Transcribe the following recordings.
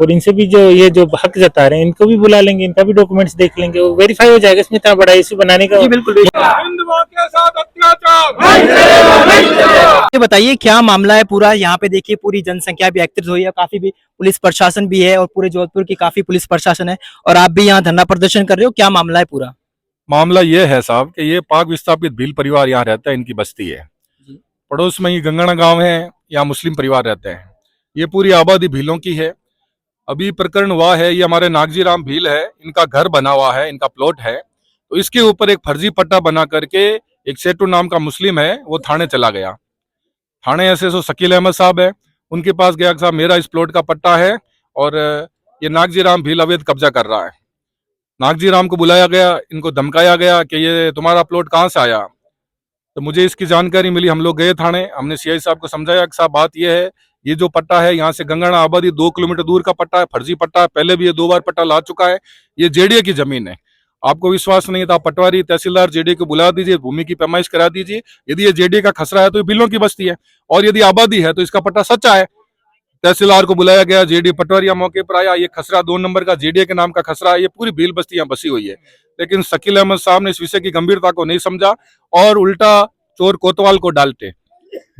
और इनसे भी जो ये जो हक जता रहे हैं इनको भी बुला लेंगे, इनका भी डॉक्यूमेंट्स देख लेंगे, वो वेरीफाई हो जाएगा। इसमें इतना बड़ा इशू बनाने का। जी बिल्कुल हिंदुओं के साथ अत्याचार। ये बताइए क्या मामला है पूरा। यहाँ पे देखिए पूरी जनसंख्या भी एकत्रित हुई है, काफी भी पुलिस प्रशासन भी है और पूरे जोधपुर की काफी पुलिस प्रशासन है और आप भी यहाँ धरना प्रदर्शन कर रहे हो, क्या मामला है पूरा? मामला ये है साहब कि ये पाक विस्थापित भील परिवार यहाँ रहता है, इनकी बस्ती है। पड़ोस में ही गंगाना गांव है, यहाँ मुस्लिम परिवार रहते हैं। ये पूरी आबादी भीलों की है। अभी प्रकरण हुआ है, ये हमारे नागजी राम भील है, इनका घर बना हुआ है, इनका प्लॉट है, तो इसके ऊपर एक फर्जी पट्टा बना करके एक सेटू नाम का मुस्लिम है, वो थाने चला गया। थाने एसएसओ शकील अहमद साहब है, उनके पास गया कि साहब मेरा इस प्लॉट का पट्टा है और ये नागजी राम भील अवैध कब्जा कर रहा है। नागजी राम को बुलाया गया, इनको धमकाया गया कि ये तुम्हारा प्लॉट कहाँ से आया। तो मुझे इसकी जानकारी मिली, हम लोग गए थाने, हमने सीआई साहब को समझाया कि साहब बात यह है, ये जो पट्टा है यहाँ से गंगाना आबादी 2 किलोमीटर दूर का पट्टा है, फर्जी पट्टा है, पहले भी ये 2 बार पट्टा ला चुका है, ये जेडीए की जमीन है। आपको विश्वास नहीं था, पटवारी तहसीलदार जेडीए को बुला दीजिए, भूमि की पैमाइश करा दीजिए। यदि ये जेडीए का खसरा है तो ये बिलों की बस्ती है, और यदि आबादी है तो इसका पट्टा सच्चा है। तहसीलदार को बुलाया गया, जेडीए पटवारिया मौके पर आया, ये खसरा 2 नंबर का जेडीए के नाम का खसरा है, ये पूरी भील बस्ती यहाँ बसी हुई है। लेकिन शकील अहमद साहब ने इस विषय की गंभीरता को नहीं समझा और उल्टा चोर कोतवाल को डालते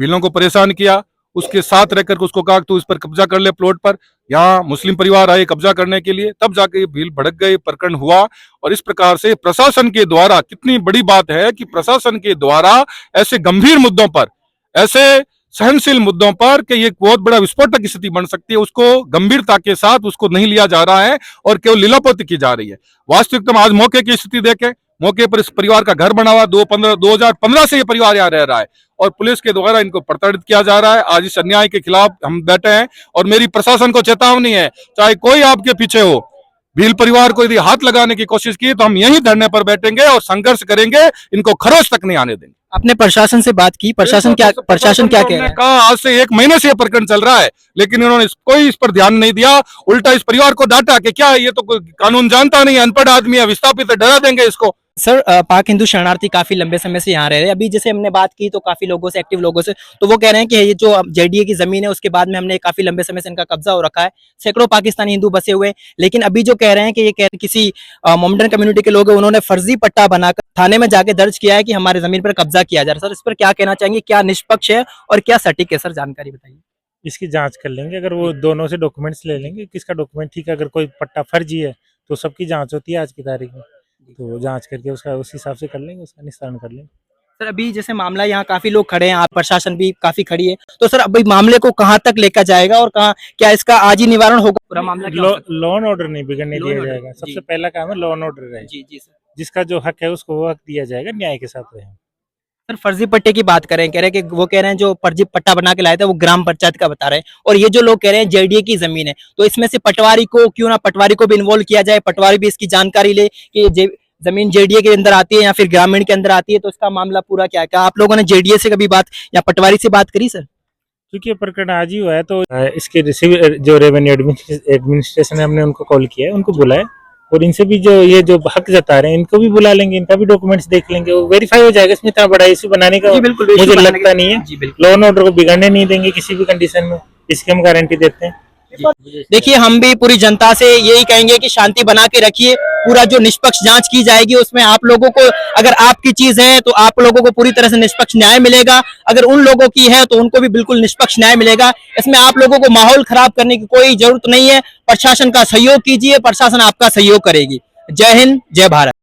भीलों को परेशान किया। उसके साथ रहकर उसको कहा तू इस पर कब्जा कर ले प्लॉट पर। यहाँ मुस्लिम परिवार आए कब्जा करने के लिए, तब जाके भील भड़क गए, प्रकरण हुआ। और इस प्रकार से प्रशासन के द्वारा, कितनी बड़ी बात है कि प्रशासन के द्वारा ऐसे गंभीर मुद्दों पर, ऐसे सहनशील मुद्दों पर कि ये बहुत बड़ा विस्फोटक स्थिति बन सकती है, उसको गंभीरता के साथ उसको नहीं लिया जा रहा है और केवल लीलापोती की जा रही है। वास्तविकता में आज मौके की स्थिति देखें, मौके पर इस परिवार का घर बना हुआ 2015 से ये परिवार यहाँ रह रहा है और पुलिस के द्वारा इनको प्रताड़ित किया जा रहा है। आज इस अन्याय के खिलाफ हम बैठे हैं और मेरी प्रशासन को चेतावनी है, चाहे कोई आपके पीछे हो, भील परिवार को यदि हाथ लगाने की कोशिश की तो हम यहीं धरने पर बैठेंगे और संघर्ष करेंगे, इनको खरोच तक नहीं आने देंगे। आपने प्रशासन से बात की, प्रशासन क्या कह रहा है? कहा आज से 1 महीने से ये प्रकरण चल रहा है, लेकिन इन्होंने कोई इस पर ध्यान नहीं दिया, उल्टा इस परिवार को डांटा कि क्या ये तो कानून जानता नहीं है, अनपढ़ आदमी है, विस्थापित है, डरा देंगे इसको। सर पाक हिंदू शरणार्थी काफी लंबे समय से यहाँ रह रहे हैं। अभी जैसे हमने बात की तो काफी लोगों से, एक्टिव लोगों से, तो वो कह रहे हैं कि ये जो जेडीए की जमीन है उसके बाद में हमने काफी लंबे समय से इनका कब्जा हो रखा है, सैकड़ों पाकिस्तानी हिंदू बसे हुए। लेकिन अभी जो कह रहे हैं कि ये किसी मोमडन कम्युनिटी के लोग हैं, उन्होंने फर्जी पट्टा बनाकर थाने में जाके दर्ज किया है कि हमारे जमीन पर कब्जा किया जा रहा है। सर इस पर क्या कहना चाहेंगे, क्या निष्पक्ष है और क्या सटीक है? सर जानकारी बताइए। इसकी जांच कर लेंगे, अगर वो दोनों से डॉक्यूमेंट्स ले लेंगे, किसका डॉक्यूमेंट ठीक है। अगर कोई पट्टा फर्जी है तो सबकी जांच होती है आज की तारीख में, तो जांच करके उसका उस हिसाब से कर लेंगे, उसका निस्तारण कर लेंगे। सर अभी जैसे मामला, यहाँ काफी लोग खड़े हैं, आप प्रशासन भी काफी खड़ी है, तो सर अभी मामले को कहाँ तक लेकर जाएगा और कहाँ, क्या इसका आज ही निवारण होगा? पूरा मामला लॉ एंड ऑर्डर नहीं बिगड़ने दिया जाएगा। सबसे पहला काम है लॉ एंड ऑर्डर रहे। जी सर। जिसका जो हक है उसको वो हक दिया जाएगा, न्याय के साथ रहे। सर फर्जी पट्टे की बात करें, कह रहे हैं कि वो कह रहे हैं जो फर्जी पट्टा बना के लाए थे वो ग्राम पंचायत का बता रहे हैं, और ये जो लोग कह रहे हैं जेडीए की जमीन है, तो इसमें से पटवारी को क्यों ना, पटवारी को भी इन्वॉल्व किया जाए, पटवारी भी इसकी जानकारी ले कि जमीन जेडीए के अंदर आती है या फिर ग्रामीण के अंदर आती है, तो इसका मामला पूरा क्या है? क्या आप लोगों ने जेडीए से कभी बात या पटवारी से बात करी सर? क्योंकि प्रकरण आज ही हुआ है तो इसके जो रेवेन्यू एडमिनिस्ट्रेशन है, हमने उनको कॉल किया है, उनको बुलाया, और इनसे भी जो ये जो हक जता रहे हैं इनको भी बुला लेंगे, इनका भी डॉक्यूमेंट्स देख लेंगे, वो वेरीफाई हो जाएगा। इसमें इतना बड़ा इशू बनाने का मुझे लगता नहीं है। लॉ एंड ऑर्डर को बिगड़ने नहीं देंगे किसी भी कंडीशन में, इसकी हम गारंटी देते हैं। देखिए हम भी पूरी जनता से यही कहेंगे कि शांति बना के रखिए, पूरा जो निष्पक्ष जांच की जाएगी उसमें आप लोगों को, अगर आपकी चीज है तो आप लोगों को पूरी तरह से निष्पक्ष न्याय मिलेगा, अगर उन लोगों की है तो उनको भी बिल्कुल निष्पक्ष न्याय मिलेगा। इसमें आप लोगों को माहौल खराब करने की कोई जरूरत नहीं है। प्रशासन का सहयोग कीजिए, प्रशासन आपका सहयोग करेगी। जय हिंद, जय भारत।